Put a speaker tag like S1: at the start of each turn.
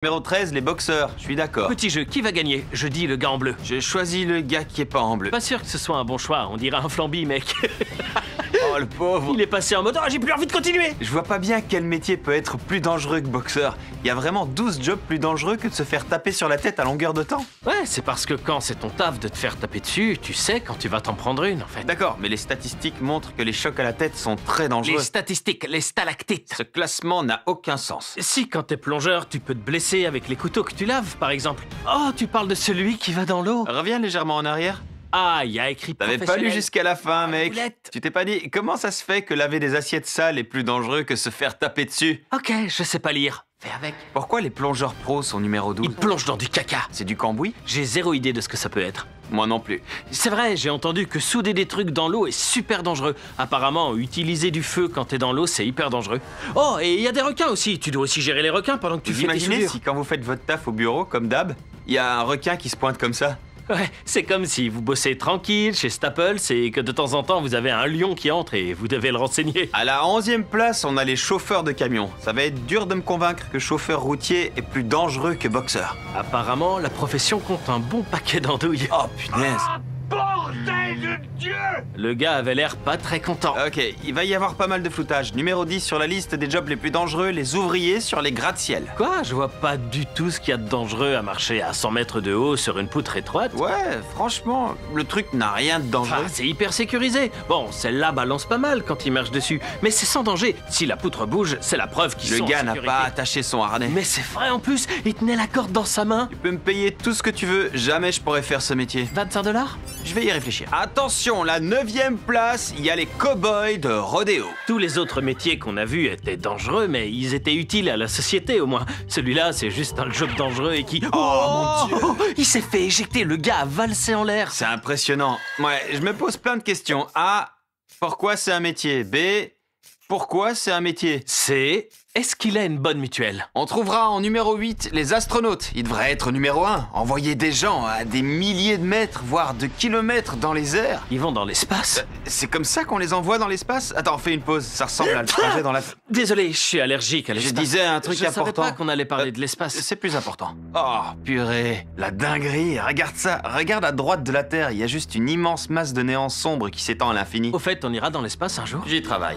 S1: Numéro 13, les boxeurs, je suis d'accord.
S2: Petit jeu, qui va gagner? Je dis le gars en bleu.
S1: J'ai choisi le gars qui est pas en bleu.
S2: Pas sûr que ce soit un bon choix, on dirait un flambi, mec.
S1: Oh, le pauvre.
S2: Il est passé en mode « Oh, j'ai plus envie de continuer !»
S1: Je vois pas bien quel métier peut être plus dangereux que boxeur. Il y a vraiment 12 jobs plus dangereux que de se faire taper sur la tête à longueur de temps.
S2: Ouais, c'est parce que quand c'est ton taf de te faire taper dessus, tu sais quand tu vas t'en prendre une, en fait.
S1: D'accord, mais les statistiques montrent que les chocs à la tête sont très dangereux.
S2: Les statistiques, les stalactites.
S1: Ce classement n'a aucun sens.
S2: Si, quand t'es plongeur, tu peux te blesser avec les couteaux que tu laves, par exemple. Oh, tu parles de celui qui va dans l'eau.
S1: Reviens légèrement en arrière.
S2: Ah, il y a écrit
S1: T'avais pas lu
S2: professionnel.
S1: jusqu'à la fin, mec.
S2: Boulette.
S1: Tu t'es pas dit comment ça se fait que laver des assiettes sales est plus dangereux que se faire taper dessus?
S2: Ok, je sais pas lire. Fais avec.
S1: Pourquoi les plongeurs pros sont numéro 12?
S2: Il plonge dans du caca.
S1: C'est du cambouis?
S2: J'ai zéro idée de ce que ça peut être.
S1: Moi non plus.
S2: C'est vrai, j'ai entendu que souder des trucs dans l'eau est super dangereux. Apparemment, utiliser du feu quand t'es dans l'eau, c'est hyper dangereux. Oh, et il y a des requins aussi. Tu dois aussi gérer les requins pendant que tu
S1: Vous
S2: fais tes
S1: imaginez
S2: soudures.
S1: si quand vous faites votre taf au bureau, comme d'hab, il y a un requin qui se pointe comme ça?
S2: Ouais, c'est comme si vous bossez tranquille chez Staples et que de temps en temps vous avez un lion qui entre et vous devez le renseigner.
S1: À la 11e place, on a les chauffeurs de camions. Ça va être dur de me convaincre que chauffeur routier est plus dangereux que boxeur.
S2: Apparemment, la profession compte un bon paquet d'andouilles.
S1: Oh punaise.
S3: Bordel de Dieu!
S2: Le gars avait l'air pas très content.
S1: Ok, il va y avoir pas mal de floutage. Numéro 10 sur la liste des jobs les plus dangereux, les ouvriers sur les gratte-ciel.
S2: Quoi? Je vois pas du tout ce qu'il y a de dangereux à marcher à 100 mètres de haut sur une poutre étroite.
S1: Ouais, franchement, le truc n'a rien de dangereux.
S2: Ah, c'est hyper sécurisé. Bon, celle-là balance pas mal quand il marche dessus, mais c'est sans danger. Si la poutre bouge, c'est la preuve qu'ils
S1: Le
S2: sont en
S1: gars n'a
S2: sécurité.
S1: pas attaché son harnais.
S2: Mais c'est vrai en plus, il tenait la corde dans sa main.
S1: Tu peux me payer tout ce que tu veux, jamais je pourrais faire ce métier.
S2: 25 $?
S1: Je vais y réfléchir. Attention, la 9e place, il y a les cow-boys de rodéo.
S2: Tous les autres métiers qu'on a vus étaient dangereux, mais ils étaient utiles à la société au moins. Celui-là, c'est juste un job dangereux et qui...
S1: Oh, mon Dieu.
S2: Il s'est fait éjecter, le gars a valsé en l'air.
S1: C'est impressionnant. Ouais, je me pose plein de questions. A, pourquoi c'est un métier? B, pourquoi c'est un métier?
S2: C, est-ce qu'il a une bonne mutuelle?
S1: On trouvera en numéro 8 les astronautes. Ils devraient être numéro 1. Envoyer des gens à des milliers de mètres, voire de kilomètres dans les airs.
S2: Ils vont dans l'espace.
S1: C'est comme ça qu'on les envoie dans l'espace? Attends, fais une pause. Ça ressemble à le trajet dans la...
S2: Désolé, je suis allergique à l'espace.
S1: Je disais un truc
S2: je
S1: important.
S2: savais pas qu'on allait parler de l'espace.
S1: C'est plus important. Oh, purée. La dinguerie. Regarde ça. Regarde à droite de la Terre. Il y a juste une immense masse de néant sombre qui s'étend à l'infini.
S2: Au fait, on ira dans l'espace un jour?
S1: J'y travaille.